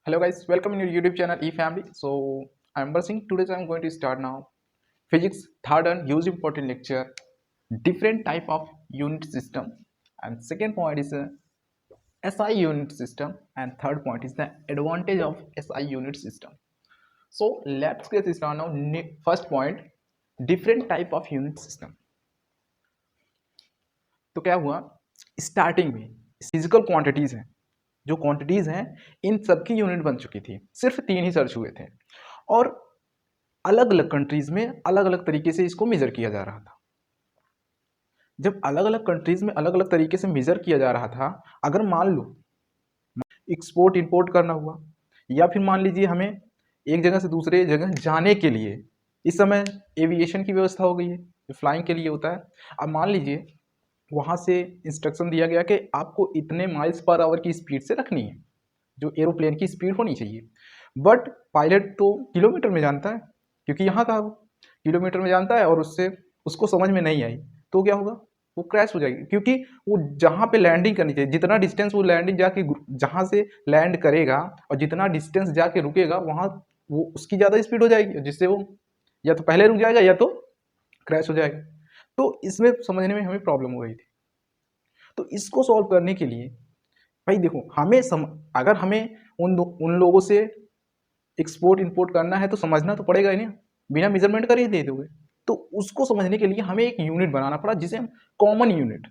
Hello guys, welcome in your YouTube channel eFamily. So I'm Barsing. Today I'm going to start now physics third and huge important lecture, different type of unit system, and second point is a SI unit system, and third point is the advantage of SI unit system. So let's get started now. First point, different type of unit system. तो क्या हुआ, starting में physical quantities हैं, जो quantities हैं इन सबकी unit बन चुकी थी, सिर्फ तीन ही सर्च हुए थे और अलग अलग कंट्रीज में अलग अलग तरीके से इसको मेजर किया जा रहा था। जब अलग अलग कंट्रीज में अलग अलग तरीके से मेजर किया जा रहा था, अगर मान लो एक्सपोर्ट इंपोर्ट करना हुआ या फिर मान लीजिए हमें एक जगह से दूसरे जगह जाने के लिए, इस समय एविएशन की व्यवस्था हो गई है जो फ्लाइंग के लिए होता है। अब मान लीजिए वहाँ से इंस्ट्रक्शन दिया गया कि आपको इतने माइल्स पर आवर की स्पीड से रखनी है, जो एरोप्लेन की स्पीड होनी चाहिए, बट पायलट तो किलोमीटर में जानता है, क्योंकि यहाँ का किलोमीटर में जानता है और उससे उसको समझ में नहीं आई तो क्या होगा, वो क्रैश हो जाएगी। क्योंकि वो जहाँ पे लैंडिंग करनी चाहिए, जितना डिस्टेंस वो लैंडिंग जाके जहाँ से लैंड करेगा और जितना डिस्टेंस जाके रुकेगा वहाँ वो उसकी ज़्यादा स्पीड हो जाएगी, जिससे वो या तो पहले रुक जाएगा या तो क्रैश हो जाएगा। तो इसमें समझने में हमें प्रॉब्लम हो गई थी। तो इसको सॉल्व करने के लिए भाई देखो, अगर हमें उन लोगों से एक्सपोर्ट इंपोर्ट करना है तो समझना तो पड़ेगा ही ना, बिना मेजरमेंट कर ही दे दोगे। तो उसको समझने के लिए हमें एक यूनिट बनाना पड़ा, जिसे हम कॉमन यूनिट,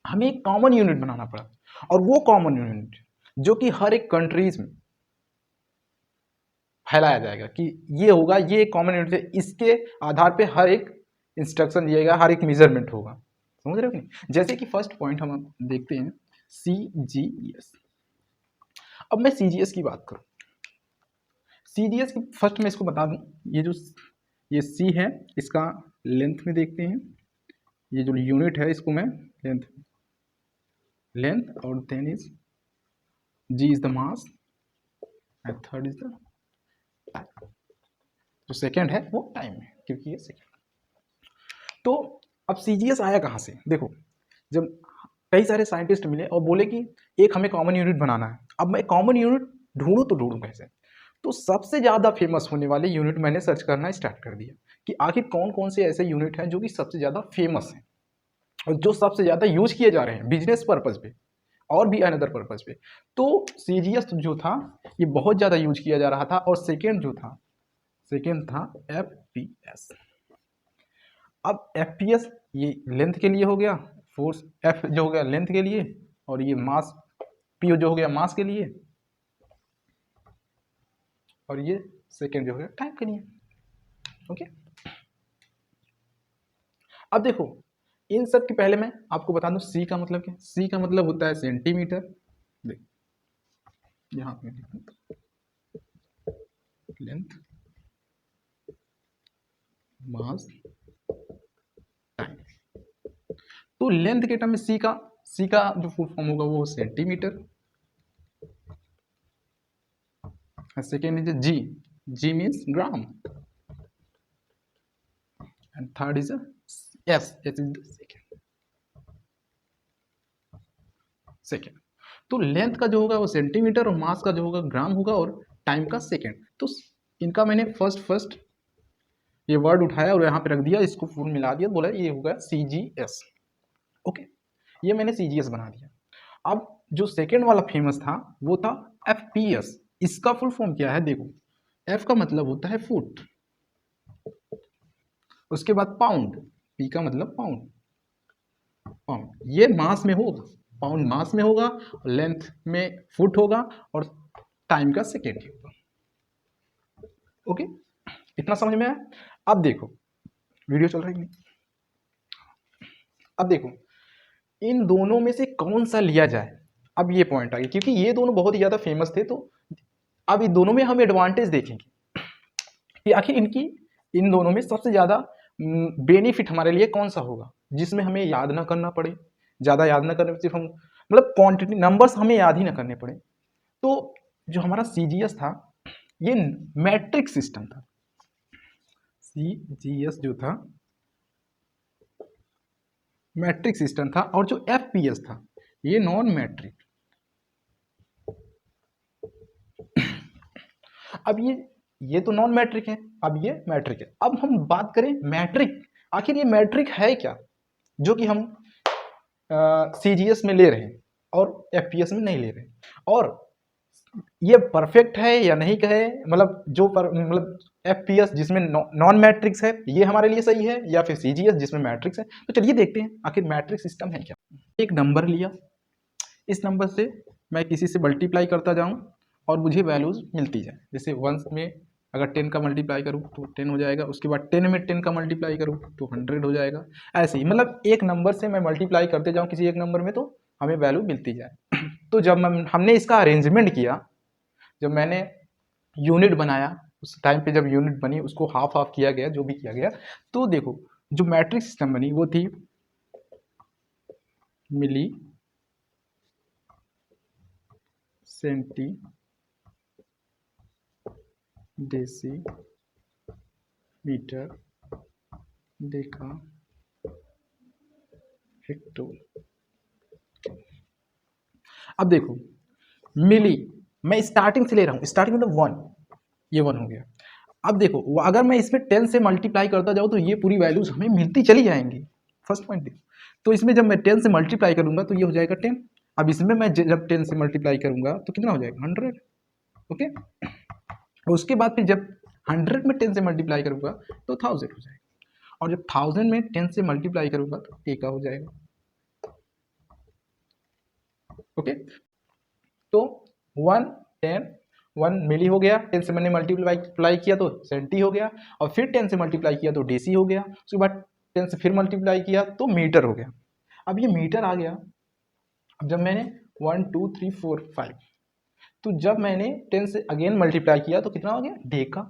हमें एक कॉमन यूनिट बनाना पड़ा। और वो कॉमन यूनिट जो कि हर एक कंट्रीज में फैलाया जाएगा कि ये होगा, ये एक कॉमन यूनिट है, इसके आधार पे हर एक इंस्ट्रक्शन दिएगा, हर एक मेजरमेंट होगा। समझ रहे हो कि नहीं? जैसे कि फर्स्ट पॉइंट हम देखते हैं CGS। अब मैं CGS की बात करूं, CGS की फर्स्ट मैं इसको बता दूं, ये C है, इसका लेंथ में देखते हैं, ये जो यूनिट है इसको मैं लेंथ और then is G is the mass and third is the जो सेकेंड है वो टाइम है, क्योंकि ये सेकेंड। तो अब CGS आया कहाँ से? देखो, जब कई सारे साइंटिस्ट मिले और बोले कि एक हमें कॉमन यूनिट बनाना है, अब मैं कॉमन यूनिट ढूंढूं तो ढूंढूं कैसे? तो सबसे ज़्यादा फेमस होने वाले यूनिट मैंने सर्च करना स्टार्ट कर दिया कि आखिर कौन कौन से ऐसे यूनिट हैं जो कि सबसे ज़्यादा फेमस हैं और जो सबसे ज़्यादा यूज किए जा रहे हैं बिजनेस पर्पज़ पे और भी अनदर पर्पज़ पे। तो CGS जो था ये बहुत ज़्यादा यूज किया जा रहा था। और सेकेंड था FPS। अब FPS ये लेंथ के लिए हो गया, फोर्स F जो हो गया लेंथ के लिए, और ये मास P जो हो गया मास के लिए, और ये सेकेंड जो हो गया टाइम के लिए। ओके, अब देखो इन सब के पहले मैं आपको बता दूं C का मतलब क्या। C का मतलब होता है सेंटीमीटर। देख यहाँ पे लेंथ, मास, टाइम। तो लेंथ के टर्म में C का जो फुल फॉर्म होगा वो centimetre, second is G means gram, and third is S is the second. तो लेंथ का जो होगा वो सेंटीमीटर और मास का जो होगा ग्राम होगा और टाइम का सेकेंड। तो इनका मैंने फर्स्ट ये वर्ड उठाया और यहाँ पे रख दिया, इसको फुल मिला दिया, बोला ये होगा CGS। ओके, ये मैंने CGS बना दिया। अब जो सेकेंड वाला फेमस था वो था FPS। इसका फुल फॉर्म क्या है देखो, F का मतलब होता है फुट, उसके बाद पाउंड, P का मतलब पाउंड, ये मास में होगा, पाउंड मास में होगा, लेंथ में फुट होगा और टाइम का सेकेंड होगा। ओके, इतना समझ में आया? अब देखो वीडियो चल रहा है नहीं, अब देखो इन दोनों में से कौन सा लिया जाए। अब ये पॉइंट आ गया, क्योंकि ये दोनों बहुत ही ज़्यादा फेमस थे। तो अब इन दोनों में हम एडवांटेज देखेंगे कि आखिर इन दोनों में सबसे ज़्यादा बेनिफिट हमारे लिए कौन सा होगा, जिसमें हमें याद ना करना पड़े, ज़्यादा याद ना करने, सिर्फ हम मतलब क्वांटिटी नंबर्स हमें याद ही ना करने पड़े। तो जो हमारा CGS था ये मैट्रिक सिस्टम था। CGS जो था मैट्रिक सिस्टम था, और जो एफपीएस था ये नॉन मैट्रिक। अब ये तो नॉन मैट्रिक है, अब ये मैट्रिक है। अब हम बात करें मैट्रिक, आखिर ये मैट्रिक है क्या, जो कि हम सीजीएस में ले रहे हैं और एफपीएस में नहीं ले रहे हैं, और ये परफेक्ट है या नहीं कहे, मतलब मतलब एफपीएस जिसमें नॉन मैट्रिक्स है ये हमारे लिए सही है, या फिर सीजीएस जिसमें मैट्रिक्स है। तो चलिए देखते हैं आखिर मैट्रिक सिस्टम है क्या। एक नंबर लिया, इस नंबर से मैं किसी से मल्टीप्लाई करता जाऊं और मुझे वैल्यूज मिलती जाए। जैसे 1 में अगर 10 का मल्टीप्लाई करूं तो 10 हो जाएगा, उसके बाद 10 में 10 का मल्टीप्लाई करूं तो 100 हो जाएगा। ऐसे ही मतलब एक नंबर से मैं मल्टीप्लाई करते जाऊं किसी एक नंबर में तो हमें वैल्यू मिलती जाए। तो जब हमने इसका अरेंजमेंट किया, जब मैंने यूनिट बनाया, उस टाइम पे जब यूनिट बनी उसको हाफ हाफ किया गया, जो भी किया गया, तो देखो जो मैट्रिक सिस्टम बनी वो थी मिली सेंटी डेसी मीटर डेका हेक्टोल। अब देखो मिली, मैं स्टार्टिंग से ले रहा हूँ, स्टार्टिंग मतलब 1, ये 1 हो गया। अब देखो अगर मैं इसमें 10 से मल्टीप्लाई करता जाऊँ तो ये पूरी वैल्यूज हमें मिलती चली जाएंगी। फर्स्ट पॉइंट देखो, तो इसमें जब मैं 10 से मल्टीप्लाई करूंगा तो ये हो जाएगा 10। अब इसमें मैं जब 10 से मल्टीप्लाई करूंगा तो कितना हो जाएगा 100। ओके, उसके बाद फिर जब 100 में 10 से मल्टीप्लाई करूंगा तो 1000 हो जाएगा, और जब 1000 में 10 से मल्टीप्लाई करूंगा तो टेका हो जाएगा। ओके, तो 1 10 1 मिली हो गया, 10 से मैंने मल्टीप्लाई किया तो सेंटी हो गया, और फिर 10 से मल्टीप्लाई किया तो डेसी हो गया, उसके बाद 10 से फिर मल्टीप्लाई किया तो मीटर हो गया। अब ये मीटर आ गया। अब जब मैंने 1 2 3 4 5, तो जब मैंने 10 से अगेन मल्टीप्लाई किया तो कितना हो गया डेका,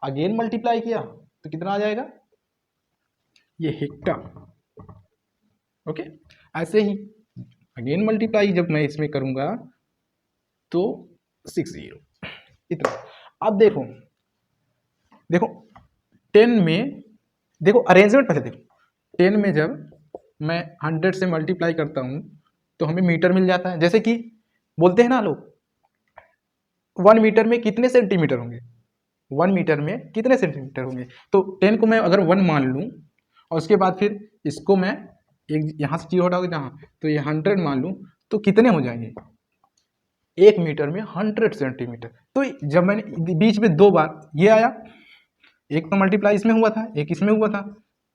अगेन मल्टीप्लाई किया तो कितना आ जाएगा ये हेक्टा। ओके, ऐसे ही अगेन मल्टीप्लाई जब मैं इसमें करूंगा तो 60 इतना। अब देखो देखो 10 में देखो अरेंजमेंट पहले देखो, 10 में जब मैं 100 से मल्टीप्लाई करता हूं तो हमें मीटर मिल जाता है। जैसे कि बोलते हैं ना लोग 1 मीटर में कितने सेंटीमीटर होंगे, 1 मीटर में कितने सेंटीमीटर होंगे, तो 10 को मैं अगर 1 मान लूँ और उसके बाद फिर इसको मैं एक यहाँ से 0 हटाओगे जहाँ, तो ये 100 मान लूँ तो कितने हो जाएंगे 1 मीटर में 100 सेंटीमीटर। तो जब मैंने बीच में 2 बार ये आया, एक तो मल्टीप्लाई इसमें हुआ था एक इसमें हुआ था,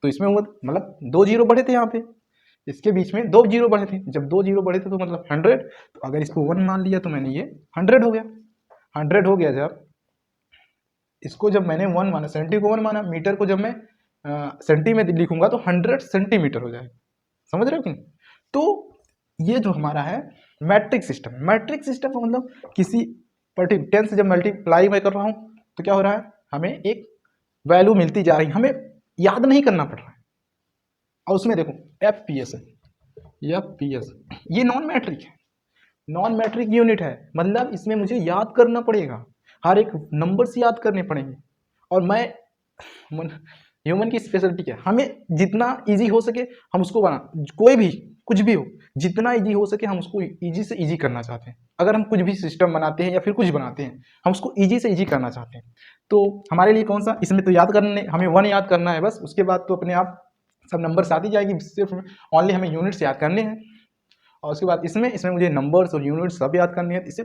तो इसमें हुआ मतलब 2 जीरो बढ़े थे यहाँ पे, इसके बीच में 2 जीरो बढ़े थे, जब 2 जीरो बढ़े थे तो मतलब 100, तो अगर इसको 1 मान लिया तो मैंने ये 100 हो गया। 100 हो गया, जब इसको जब मैंने 1 माना, सेंटी को 1 माना, मीटर को जब मैं सेंटी में लिखूंगा तो 100 सेंटीमीटर हो जाएगा। समझ रहे हो कि नहीं? तो ये जो हमारा है मैट्रिक सिस्टम है। मैट्रिक सिस्टम का मतलब किसी पर्टिकुलर 10 से जब मल्टीप्लाई मैं कर रहा हूँ तो क्या हो रहा है, हमें एक वैल्यू मिलती जा रही है, हमें याद नहीं करना पड़ रहा है। और उसमें देखो एफपीएस है, एफपीएस ये नॉन मैट्रिक है, नॉन मैट्रिक यूनिट है, मतलब इसमें मुझे याद करना पड़ेगा, हर एक नंबर से याद करने पड़ेंगे। और मैं ह्यूमन की स्पेशलिटी क्या है, हमें जितना इजी हो सके हम उसको बना, कोई भी कुछ भी हो, जितना इजी हो सके हम उसको इजी से इजी करना चाहते हैं। अगर हम कुछ भी सिस्टम बनाते हैं या फिर कुछ बनाते हैं हम उसको इजी से इजी करना चाहते हैं, तो हमारे लिए कौन सा, इसमें तो याद करने हमें 1 याद करना है बस, उसके बाद तो अपने आप सब नंबर्स आती जाएगी, सिर्फ ओनली हमें यूनिट्स याद करने हैं। और उसके बाद इसमें मुझे नंबर्स और यूनिट्स सब याद करने हैं, इससे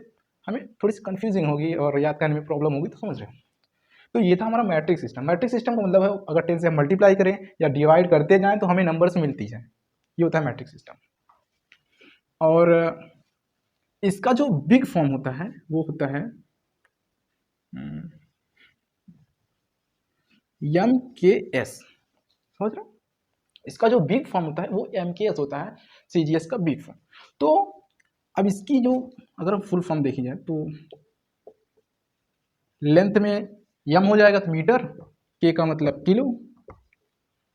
हमें थोड़ी सी कंफ्यूजिंग होगी और याद करने में प्रॉब्लम होगी, तो समझ रहे हैं। तो ये था हमारा मैट्रिक सिस्टम। मैट्रिक सिस्टम का मतलब है अगर 10 से हम मल्टीप्लाई करें या डिवाइड करते जाएं तो हमें नंबर्स मिलती जाए, ये होता है मैट्रिक सिस्टम। और इसका जो बिग फॉर्म होता है वो होता है एम के एस, समझ रहे हो? इसका जो बिग फॉर्म होता है वो एम के एस होता है, सीजीएस का बिग फॉर्म। तो अब इसकी जो अगर हम फुल फॉर्म देखी जाए तो लेंथ में एम हो जाएगा तो मीटर, के का मतलब किलो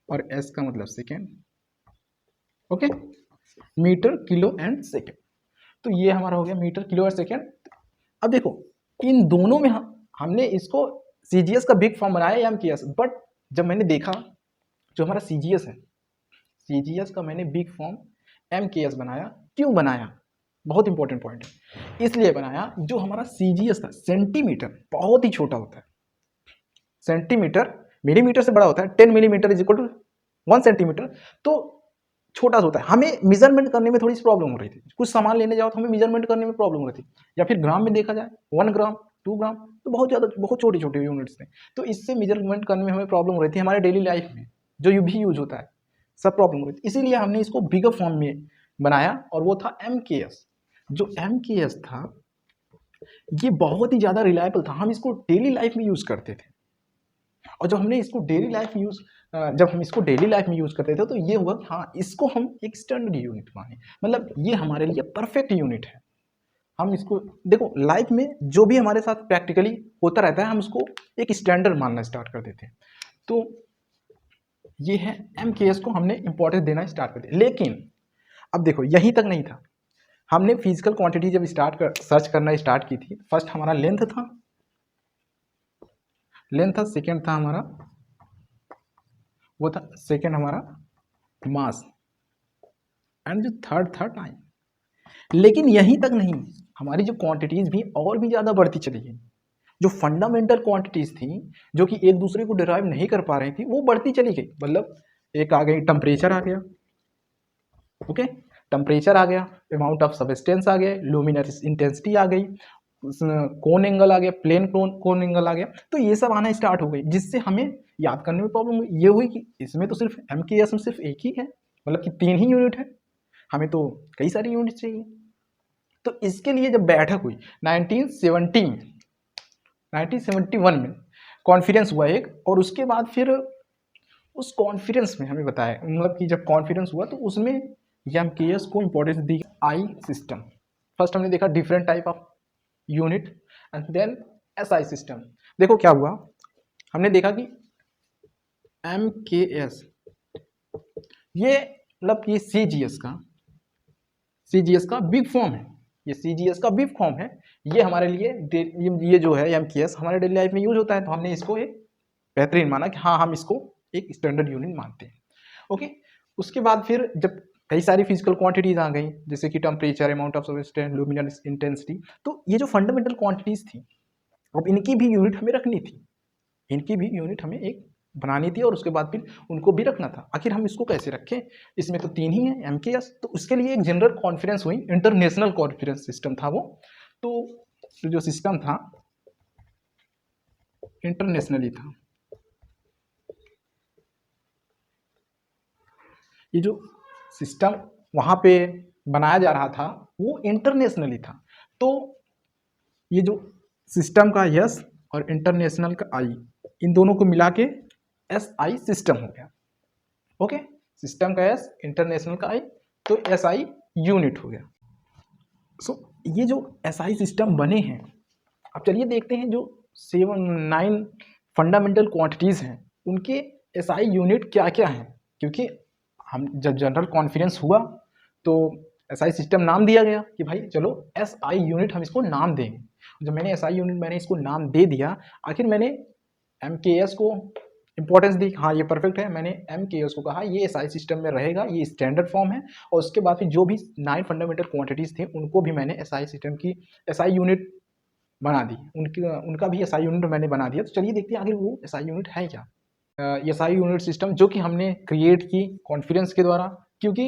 और एस का मतलब second. Okay, metre kilo and second, तो ये हमारा हो गया मीटर किलो और सेकेंड। अब देखो इन दोनों में हमने इसको सीजीएस का बिग फॉर्म बनाया एम के एस, बट जब मैंने देखा जो हमारा सीजीएस है, CGS का मैंने बिग फॉर्म MKS बनाया। क्यों बनाया? बहुत इंपॉर्टेंट पॉइंट है। इसलिए बनाया, जो हमारा CGS था, सेंटीमीटर बहुत ही छोटा होता है। सेंटीमीटर मिलीमीटर से बड़ा होता है। 10 millimetre is equal to 1 centimetre. तो छोटा सा होता है। हमें मेजरमेंट करने में थोड़ी सी प्रॉब्लम हो रही थी। कुछ सामान लेने जाओ तो हमें मेजरमेंट करने में प्रॉब्लम हो रही थी। या फिर ग्राम में देखा जाए, 1 ग्राम 2 ग्राम, तो बहुत ज़्यादा, बहुत छोटे छोटे यूनिट्स थे। तो इससे मेजरमेंट करने में हमें प्रॉब्लम हो रही थी। हमारे डेली लाइफ में जो भी यूज होता है, सब प्रॉब्लम हो रही थी। इसीलिए हमने इसको बिगर फॉर्म में बनाया, और वो था MKS। जो MKS था, ये बहुत ही ज़्यादा रिलायबल था। हम इसको डेली लाइफ में यूज़ करते थे। और जब हमने इसको डेली लाइफ में जब हम इसको डेली लाइफ में यूज़ करते थे, तो ये हुआ कि हाँ, इसको हम एक स्टैंडर्ड यूनिट माने। मतलब ये हमारे लिए परफेक्ट यूनिट है। हम इसको देखो, लाइफ में जो भी हमारे साथ प्रैक्टिकली होता रहता है, हम उसको एक स्टैंडर्ड मानना स्टार्ट कर देते हैं। तो ये है MKS को हमने इंपॉर्टेंस देना स्टार्ट कर दिया। लेकिन अब देखो, यहीं तक नहीं था। हमने फिजिकल क्वांटिटी जब सर्च करना स्टार्ट की थी, फर्स्ट हमारा लेंथ था, सेकेंड था हमारा, वो था सेकेंड हमारा मास, एंड जो थर्ड था टाइम। लेकिन यहीं तक नहीं, हमारी जो क्वांटिटीज भी और भी ज़्यादा बढ़ती चली गई। जो फंडामेंटल क्वांटिटीज थी, जो कि एक दूसरे को डिराइव नहीं कर पा रही थी, वो बढ़ती चली गई। मतलब एक आ गई, टेम्परेचर आ गया, ओके, टेम्परेचर आ गया, अमाउंट ऑफ सब्सटेंस आ गया, लुमिनस इंटेंसिटी आ गई, कोन एंगल आ गया, प्लेन कोन एंगल आ गया। तो ये सब आना स्टार्ट हो गई, जिससे हमें याद करने में प्रॉब्लम हुई। ये हुई कि इसमें तो सिर्फ MKS में सिर्फ एक ही है, मतलब कि 3 ही यूनिट है, हमें तो कई सारी यूनिट चाहिए। तो इसके लिए जब बैठक हुई 1971 में कॉन्फ्रेंस हुआ एक, और उसके बाद फिर उस कॉन्फ्रेंस में हमें बताया, मतलब कि जब कॉन्फ्रेंस हुआ तो उसमें MKS को इंपॉर्टेंस दी। आई सिस्टम, फर्स्ट हमने देखा different type of unit, and then SI system. देखो क्या हुआ, हमने देखा कि MKS ये मतलब ये CGS का बिग फॉर्म है। ये CGS का बिग फॉर्म है। ये हमारे लिए ये जो है MKS हमारे डेली लाइफ में यूज होता है, तो हमने इसको एक बेहतरीन माना कि हाँ, हम इसको एक स्टैंडर्ड यूनिट मानते हैं। ओके, उसके बाद फिर जब कई सारी फिजिकल क्वांटिटीज आ गई, जैसे कि temperature, amount of substance, luminous intensity, तो ये जो फंडामेंटल क्वांटिटीज थी, अब इनकी भी यूनिट हमें रखनी थी। इनकी भी यूनिट हमें एक बनानी थी, और उसके बाद फिर उनको भी रखना था। आखिर हम इसको कैसे रखें? इसमें तो 3 ही है MKS। तो उसके लिए एक जनरल कॉन्फ्रेंस हुई, इंटरनेशनल कॉन्फ्रेंस सिस्टम था वो। तो जो सिस्टम था इंटरनेशनली था। ये जो सिस्टम वहाँ पे बनाया जा रहा था, वो इंटरनेशनली था। तो ये जो सिस्टम का S और इंटरनेशनल का I, इन दोनों को मिला के SI सिस्टम हो गया। ओके, सिस्टम का S, इंटरनेशनल का I, तो SI यूनिट हो गया। सो ये जो SI सिस्टम बने हैं, अब चलिए देखते हैं जो 7-9 फंडामेंटल क्वांटिटीज़ हैं, उनके SI यूनिट क्या क्या हैं। क्योंकि हम जब जनरल कॉन्फ्रेंस हुआ तो SI सिस्टम नाम दिया गया कि भाई चलो SI यूनिट हम इसको नाम देंगे। जब मैंने SI यूनिट मैंने इसको नाम दे दिया, आखिर मैंने MKS को इंपॉर्टेंस दी, हाँ ये परफेक्ट है। मैंने MKS को कहा ये SI सिस्टम में रहेगा, ये स्टैंडर्ड फॉर्म है। और उसके बाद फिर जो भी 9 फंडामेंटल क्वांटिटीज़ थे, उनको भी मैंने SI सिस्टम की SI यूनिट बना दी, उनका भी SI यूनिट मैंने बना दिया। तो चलिए देखते हैं आखिर वो SI यूनिट है क्या। SI यूनिट सिस्टम जो कि हमने क्रिएट की कॉन्फ्रेंस के द्वारा, क्योंकि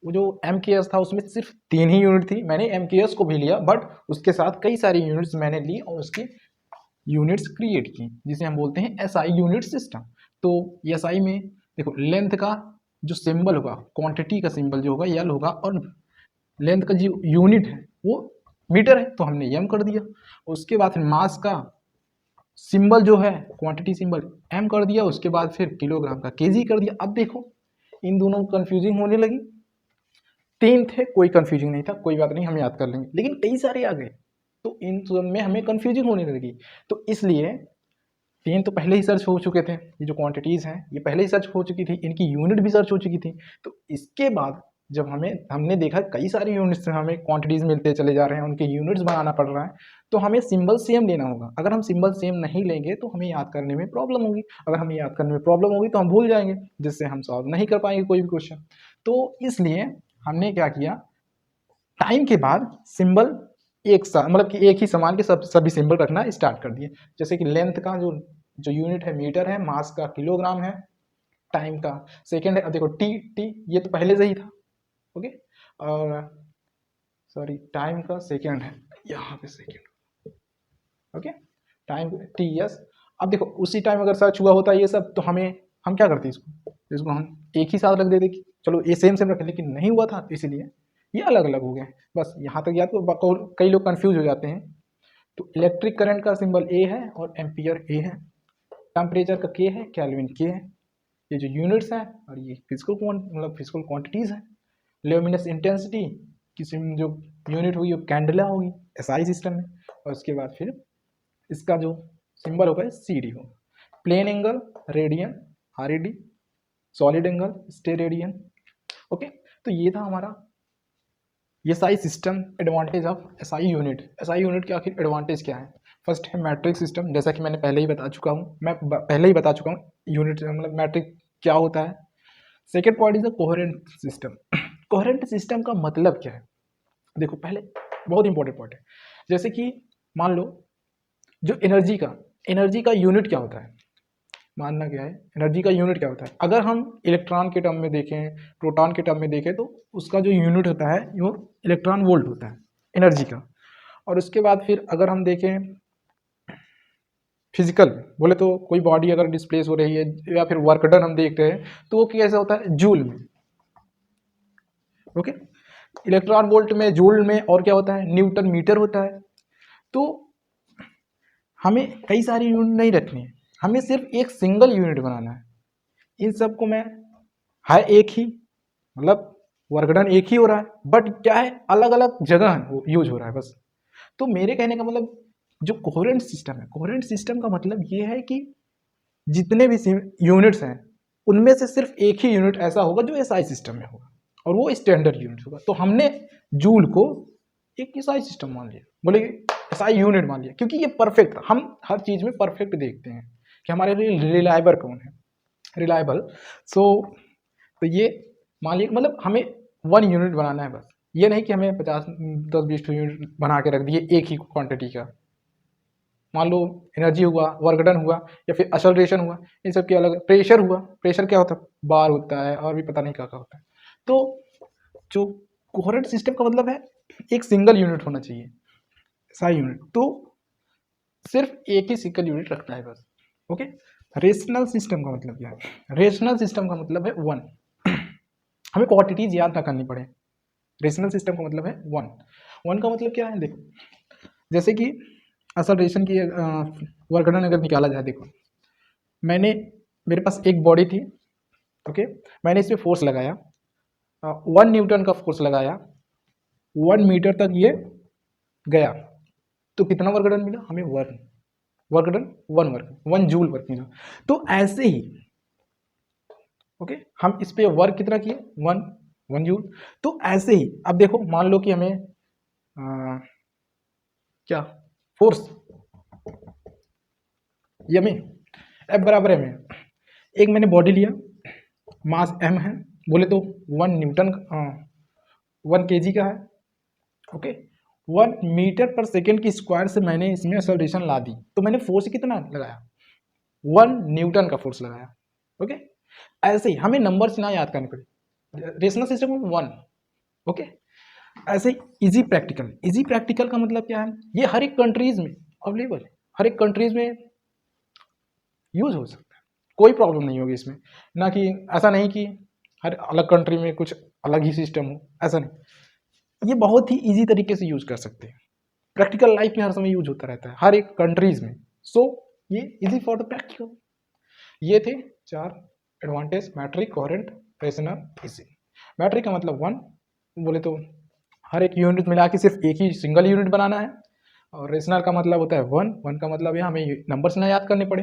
वो जो MKS था उसमें सिर्फ 3 ही यूनिट थी। मैंने MKS को भी लिया, बट उसके साथ कई सारी यूनिट्स मैंने ली और उसकी यूनिट्स क्रिएट की, जिसे हम बोलते हैं SI यूनिट सिस्टम। तो SI में देखो, लेंथ का जो सिंबल होगा, क्वांटिटी का सिंबल जो होगा L होगा, और लेंथ का जो यूनिट है वो मीटर है, तो हमने M कर दिया। उसके बाद फिर मास का सिंबल जो है, क्वांटिटी सिंबल, M कर दिया। उसके बाद फिर किलोग्राम का केजी कर दिया। अब देखो, इन दोनों को कंफ्यूजिंग होने लगी। 3 थे, कोई कंफ्यूजिंग नहीं था, कोई बात नहीं, हम याद कर लेंगे। लेकिन कई सारे आ गए, तो इन सब में हमें कंफ्यूजिंग होने लगी। तो इसलिए 3 तो पहले ही सर्च हो चुके थे, ये जो क्वांटिटीज़ हैं ये पहले ही सर्च हो चुकी थी, इनकी यूनिट भी सर्च हो चुकी थी। तो इसके बाद जब हमने देखा कई सारे यूनिट्स हमें क्वांटिटीज मिलते चले जा रहे हैं, उनके यूनिट्स बनाना पड़ रहा है, तो हमें सिंबल सेम लेना होगा। अगर हम सिंबल सेम नहीं लेंगे तो हमें याद करने में प्रॉब्लम होगी, अगर हमें याद करने में प्रॉब्लम होगी तो हम भूल जाएंगे, जिससे हम सॉल्व नहीं कर पाएंगे कोई भी क्वेश्चन। तो इसलिए हमने क्या किया, टाइम के बाद सिंबल एक साथ मतलब कि एक ही समान के सभी सिंबल रखना स्टार्ट कर दिए। जैसे कि लेंथ का जो यूनिट है मीटर है, मास का किलोग्राम है, टाइम का सेकेंड है। अब देखो टी टी ये तो पहले से ही था, ओके, और सॉरी टाइम का सेकेंड है यहाँ पे second, okay, time T yes. अब देखो उसी टाइम अगर सर्च हुआ होता ये सब तो हम क्या करते इसको हम एक ही साथ रख देते कि चलो ये सेम सेम रखें, लेकिन नहीं हुआ था तो इसीलिए ये अलग अलग हो गए। बस यहाँ तक याद, तो कई लोग कंफ्यूज हो जाते हैं। तो इलेक्ट्रिक करंट का सिंबल ए है और एम्पियर ए है, टेम्परेचर का के है, केल्विन के है, ये जो यूनिट्स हैं, और ये फिजिकल क्वांटिटीज है। ल्यूमिनस इंटेंसिटी की जो यूनिट होगी वो कैंडला होगी एसआई सिस्टम में, और उसके बाद फिर इसका जो सिंबल होगा सी डी होगा। Plane angle radian R E D, solid angle steradian, okay. तो ये था हमारा SI system, advantage of SI unit. SI unit के आखिर एडवांटेज क्या है? फर्स्ट है मैट्रिक सिस्टम, जैसा कि मैंने पहले ही बता चुका हूँ, यूनिट मतलब मैट्रिक क्या होता है। Second point is the coherent system. Coherent system का मतलब क्या है? देखो पहले बहुत इंपॉर्टेंट पॉइंट है, जैसे कि मान लो जो एनर्जी का यूनिट क्या होता है, मानना क्या है, एनर्जी का यूनिट क्या होता है। अगर हम इलेक्ट्रॉन के टर्म में देखें, प्रोटॉन के टर्म में देखें, तो उसका जो यूनिट होता है वो इलेक्ट्रॉन वोल्ट होता है एनर्जी का। और उसके बाद फिर अगर हम देखें फिजिकल बोले तो कोई बॉडी अगर डिस्प्लेस हो रही है या फिर वर्क डन हम देख रहे हैं तो वो कैसा होता है, जूल में, ओके। इलेक्ट्रॉन वोल्ट में, जूल में, और क्या होता है, न्यूटन मीटर होता है। तो हमें कई सारी यूनिट नहीं रखनी है, हमें सिर्फ एक सिंगल यूनिट बनाना है। इन सबको मैं है एक ही, मतलब वर्क डन एक ही हो रहा है, बट क्या है अलग अलग जगह है वो यूज हो रहा है बस। तो मेरे कहने का मतलब जो कोहेरेंट सिस्टम है, कोहेरेंट सिस्टम का मतलब ये है कि जितने भी यूनिट्स हैं उनमें से सिर्फ एक ही यूनिट ऐसा होगा जो एसआई सिस्टम में होगा, और वो स्टैंडर्ड यूनिट होगा। तो हमने जूल को एक एसआई सिस्टम मान लिया, बोले एसआई यूनिट मान लिया, क्योंकि ये परफेक्ट, हम हर चीज में परफेक्ट देखते हैं कि हमारे लिए रिलायबल कौन है, रिलायबल। सो तो ये मान लिया, मतलब हमें 1 यूनिट बनाना है बस, ये नहीं कि हमें 50-10-20 यूनिट बना के रख दिए एक ही क्वांटिटी का। मान लो एनर्जी हुआ, वर्क डन हुआ, या फिर एक्सेलरेशन हुआ, इन सब के अलग, प्रेशर हुआ, प्रेशर क्या होता है, बार होता है, और भी पता नहीं क्या क्या होता है। तो जो कोहेरेंट सिस्टम का मतलब है एक सिंगल यूनिट होना चाहिए, सारी यूनिट, तो सिर्फ एक ही सिंगल यूनिट रखना है बस, ओके। रेशनल सिस्टम का मतलब क्या है? रेशनल सिस्टम का मतलब है 1, हमें क्वांटिटीज याद ना करनी पड़े। रेशनल सिस्टम का मतलब है 1 का मतलब क्या है, देखो जैसे कि एक्सेलरेशन की वर्क डन अगर निकाला जाए, देखो मेरे पास एक बॉडी थी, ओके, मैंने इस पर फोर्स लगाया, 1 न्यूटन का फोर्स लगाया, 1 मीटर तक ये गया, तो कितना वर्क डन मिला हमें? 1 जूल वर्क मिला। तो ऐसे ही, ओके, हम इस पे वर्क कितना किए, 1 जूल। तो ऐसे ही अब देखो, मान लो कि हमें क्या फोर्स ये में एफ बराबर एम है, एक मैंने बॉडी लिया, मास एम है, बोले तो 1 न्यूटन 1 केजी का है, ओके। 1 मीटर पर सेकेंड की स्क्वायर से मैंने इसमें एक्सेलरेशन ला दी, तो मैंने फोर्स कितना लगाया, 1 न्यूटन का फोर्स लगाया, ओके। ऐसे ही हमें नंबर्स ना याद करने पड़े, रेशनल सिस्टम में 1, ओके। ऐसे इजी प्रैक्टिकल का मतलब क्या है, ये हर एक कंट्रीज में अवेलेबल है, हर एक कंट्रीज में यूज हो सकता है, कोई प्रॉब्लम नहीं होगी इसमें। ना कि ऐसा नहीं कि हर अलग कंट्री में कुछ अलग ही सिस्टम हो, ऐसा नहीं, ये बहुत ही इजी तरीके से यूज कर सकते हैं, प्रैक्टिकल लाइफ में हर समय यूज होता रहता है हर एक कंट्रीज में। सो ये इजी फॉर द प्रैक्टिकल। ये थे 4 advantage, metric, coherent, rational, easy. Metric का मतलब 1, बोले तो हर एक यूनिट मिला के सिर्फ एक ही सिंगल यूनिट बनाना है, और रेशनल का मतलब होता है 1 का मतलब है हमें नंबर्स ना याद करने पड़े।